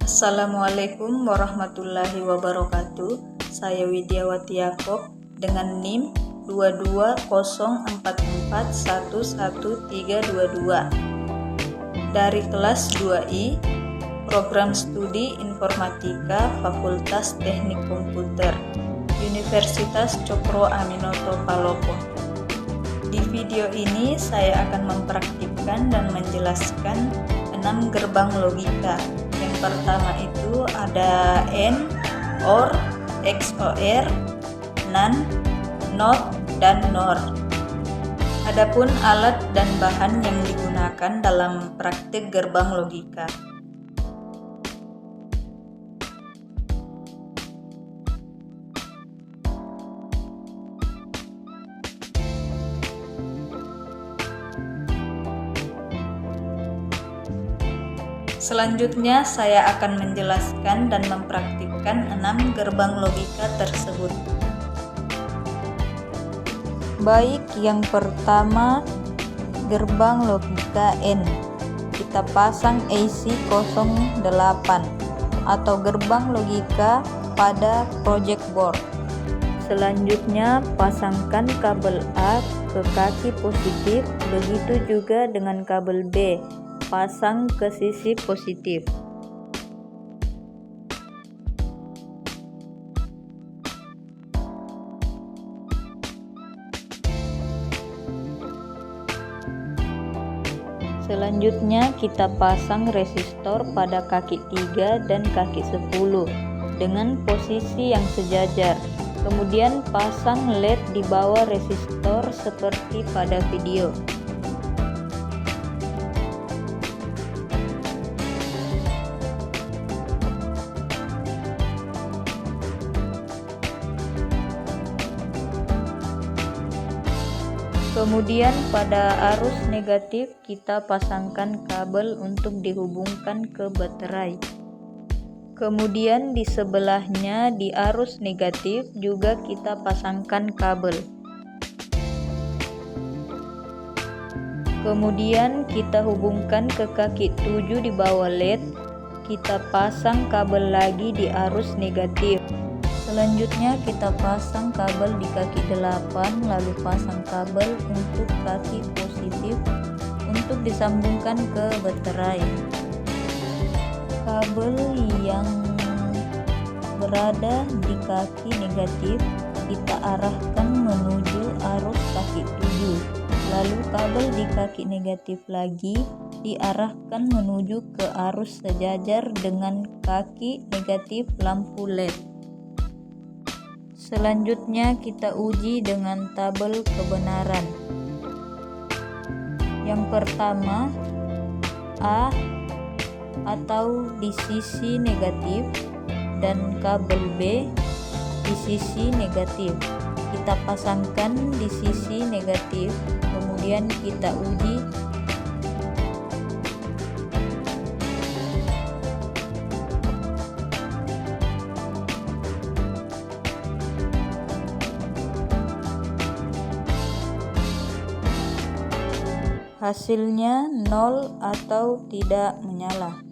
Assalamualaikum warahmatullahi wabarakatuh. Saya Widiawati Yaakob dengan NIM 220441132 dari kelas 2I Program Studi Informatika Fakultas Teknik Komputer Universitas Cokro Aminoto Palopo. Di video ini saya akan mempraktikkan dan menjelaskan 6 gerbang logika. Yang pertama itu ada AND, OR, XOR, NAND, NOT, dan NOR. Adapun alat dan bahan yang digunakan dalam praktik gerbang logika. Selanjutnya saya akan menjelaskan dan mempraktikkan 6 gerbang logika tersebut. Baik, yang pertama gerbang logika AND. Kita pasang AC08 atau gerbang logika pada project board. Selanjutnya pasangkan kabel A ke kaki positif, begitu juga dengan kabel B. Pasang ke sisi positif. Selanjutnya kita pasang resistor pada kaki 3 dan kaki 10 dengan posisi yang sejajar. Kemudian pasang LED di bawah resistor seperti pada video. Kemudian pada arus negatif kita pasangkan kabel untuk dihubungkan ke baterai. Kemudian di sebelahnya di arus negatif juga kita pasangkan kabel. Kemudian kita hubungkan ke kaki 7 di bawah LED. Kita pasang kabel lagi di arus negatif. Selanjutnya kita pasang kabel di kaki 8, lalu pasang kabel untuk kaki positif untuk disambungkan ke baterai. Kabel yang berada di kaki negatif kita arahkan menuju arus kaki 7, lalu kabel di kaki negatif lagi diarahkan menuju ke arus sejajar dengan kaki negatif lampu LED. Selanjutnya kita uji dengan tabel kebenaran. Yang pertama, A atau di sisi negatif dan kabel B di sisi negatif. Kita pasangkan di sisi negatif, kemudian kita uji. Hasilnya 0 atau tidak menyala.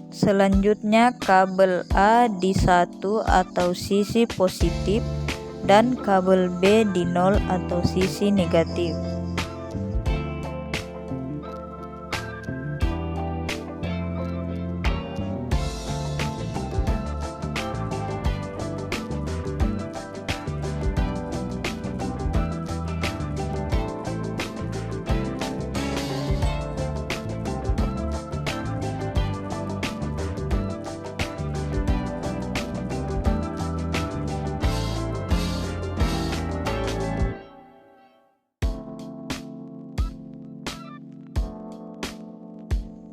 Selanjutnya kabel A di 1 atau sisi positif dan kabel B di 0 atau sisi negatif.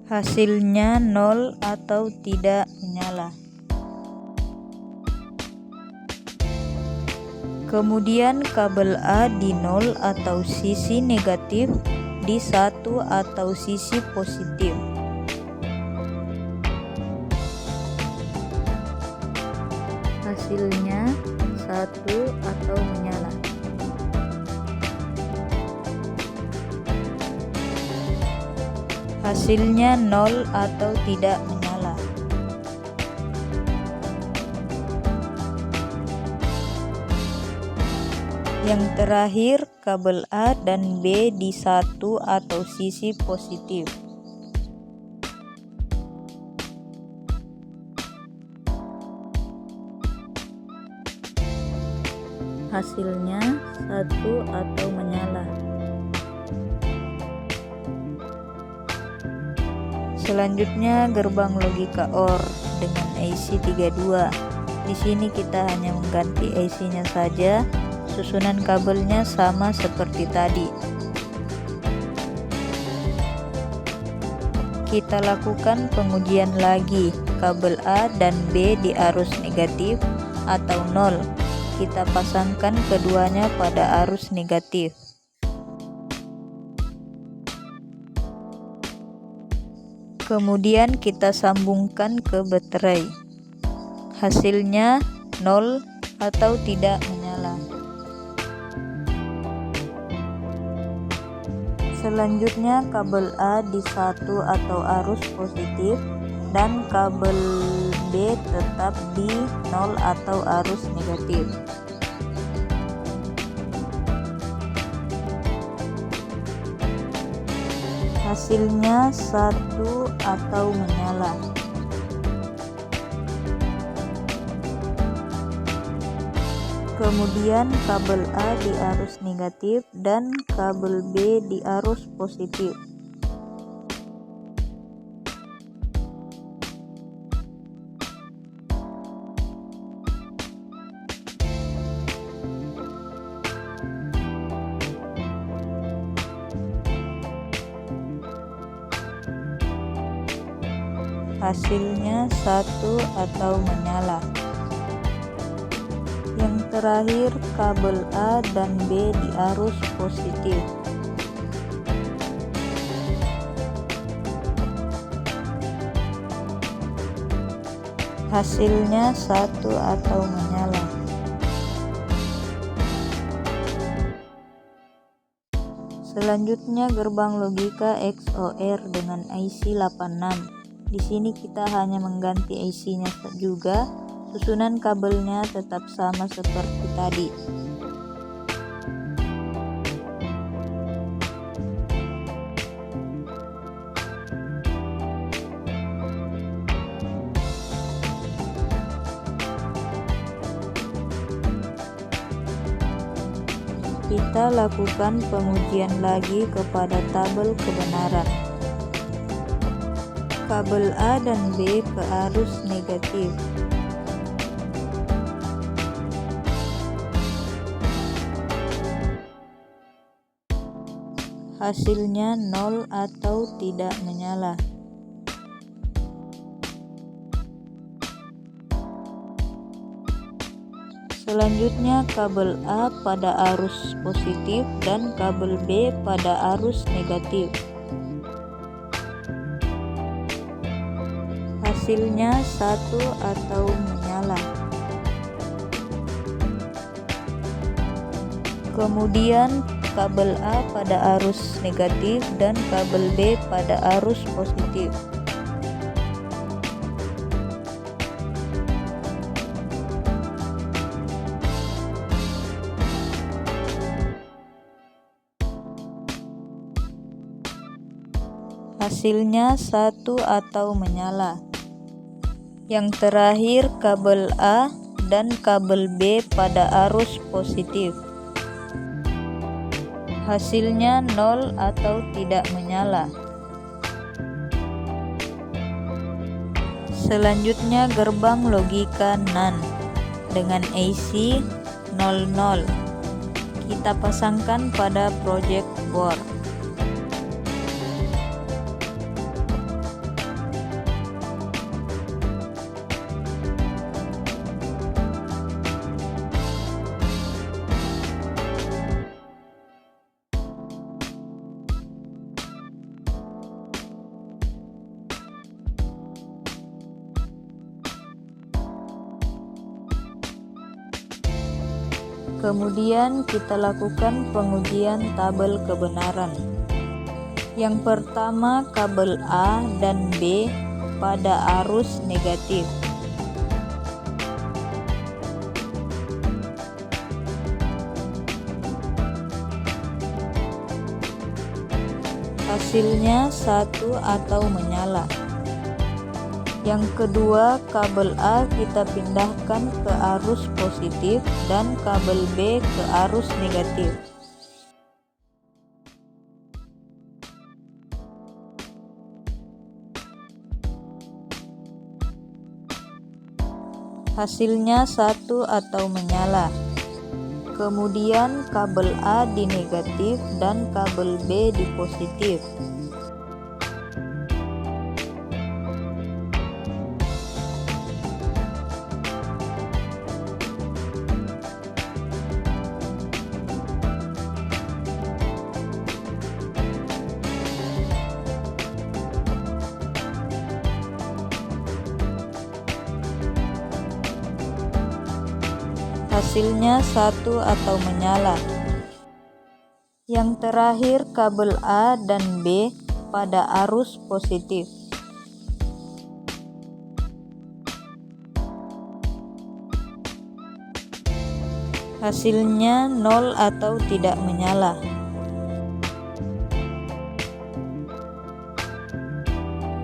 Hasilnya 0 atau tidak menyala. Kemudian kabel A di 0 atau sisi negatif di 1 atau sisi positif. Hasilnya 1 atau menyala. Hasilnya 0 atau tidak menyala. Yang terakhir, kabel A dan B di satu atau sisi positif. Hasilnya 1 atau menyala. Selanjutnya gerbang logika OR dengan IC 32. Di sini kita hanya mengganti IC-nya saja. Susunan kabelnya sama seperti tadi. Kita lakukan pengujian lagi. Kabel A dan B di arus negatif atau 0. Kita pasangkan keduanya pada arus negatif. Kemudian kita sambungkan ke baterai. Hasilnya 0 atau tidak menyala. Selanjutnya kabel A di satu atau arus positif dan kabel B tetap di 0 atau arus negatif. Hasilnya 1 atau menyala. Kemudian kabel A di arus negatif dan kabel B di arus positif. Hasilnya 1 atau menyala. Yang terakhir, kabel A dan B di arus positif. Hasilnya 1 atau menyala. Selanjutnya gerbang logika XOR dengan IC 86. Di sini kita hanya mengganti IC-nya juga. Susunan kabelnya tetap sama seperti tadi. Kita lakukan pengujian lagi kepada tabel kebenaran. Kabel A dan B ke arus negatif. Hasilnya 0 atau tidak menyala. Selanjutnya kabel A pada arus positif dan kabel B pada arus negatif. Hasilnya 1 atau menyala. Kemudian kabel A pada arus negatif dan kabel B pada arus positif. Hasilnya 1 atau menyala. Yang terakhir kabel A dan kabel B pada arus positif. Hasilnya 0 atau tidak menyala. Selanjutnya gerbang logika NAND dengan IC 00. Kita pasangkan pada project board. Kemudian kita lakukan pengujian tabel kebenaran. Yang pertama, kabel A dan B pada arus negatif. Hasilnya satu atau menyala. Yang kedua, kabel A kita pindahkan ke arus positif dan kabel B ke arus negatif. Hasilnya satu atau menyala. Kemudian kabel A di negatif dan kabel B di positif. Hasilnya satu atau menyala. Yang terakhir, kabel A dan B pada arus positif. Hasilnya 0 atau tidak menyala.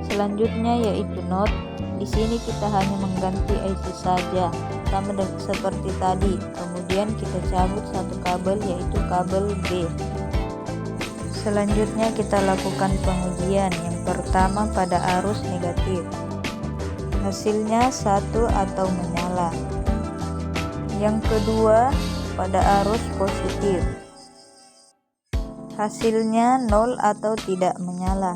Selanjutnya yaitu not. Di sini kita hanya mengganti IC saja, sama seperti tadi. Kemudian kita cabut satu kabel, yaitu kabel B. Selanjutnya kita lakukan pengujian. Yang pertama pada arus negatif. Hasilnya satu atau menyala. Yang kedua pada arus positif. Hasilnya 0 atau tidak menyala.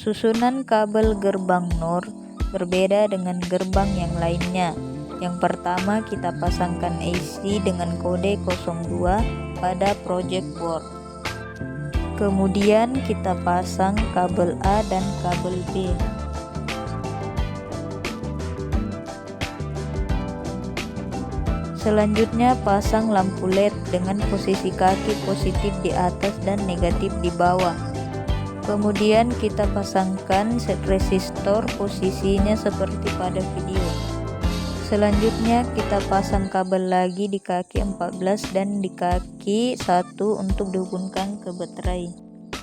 Susunan kabel gerbang NOR berbeda dengan gerbang yang lainnya. Yang pertama, kita pasangkan IC dengan kode 02 pada project board. Kemudian kita pasang kabel A dan kabel B. Selanjutnya pasang lampu LED dengan posisi kaki positif di atas dan negatif di bawah. Kemudian kita pasangkan resistor, posisinya seperti pada video. Selanjutnya kita pasang kabel lagi di kaki 14 dan di kaki 1 untuk dihubungkan ke baterai.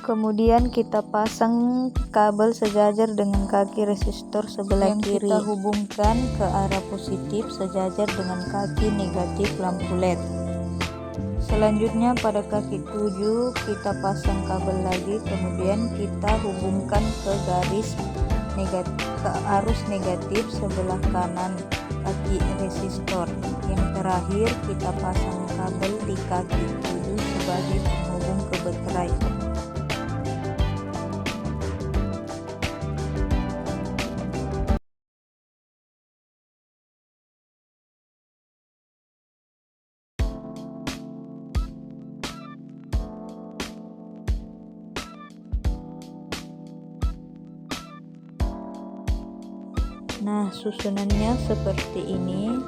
Kemudian kita pasang kabel sejajar dengan kaki resistor sebelah kiri. Kita hubungkan ke arah positif sejajar dengan kaki negatif lampu LED. Selanjutnya pada kaki 7 kita pasang kabel lagi, kemudian kita hubungkan ke garis negatif, ke arus negatif sebelah kanan kaki resistor. Yang terakhir kita pasang kabel di kaki 7 sebagai penghubung ke baterai. Nah, susunannya seperti ini.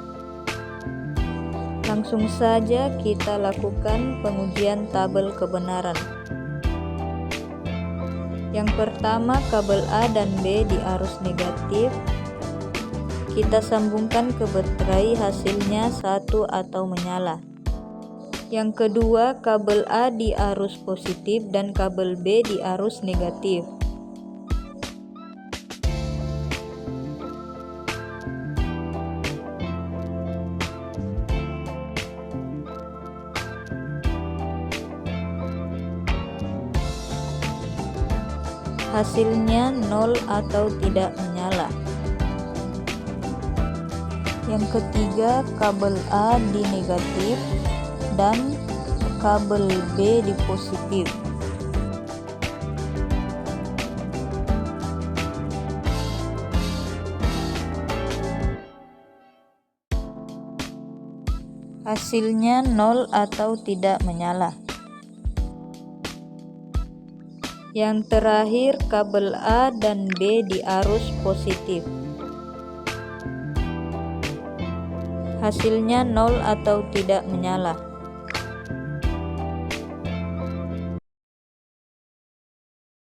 Langsung saja kita lakukan pengujian tabel kebenaran. Yang pertama, kabel A dan B di arus negatif. Kita sambungkan ke baterai, hasilnya satu atau menyala. Yang kedua, kabel A di arus positif dan kabel B di arus negatif. Hasilnya 0 atau tidak menyala. Yang ketiga, kabel A di negatif dan kabel B di positif. Hasilnya 0 atau tidak menyala. Yang terakhir, kabel A dan B di arus positif. Hasilnya 0 atau tidak menyala.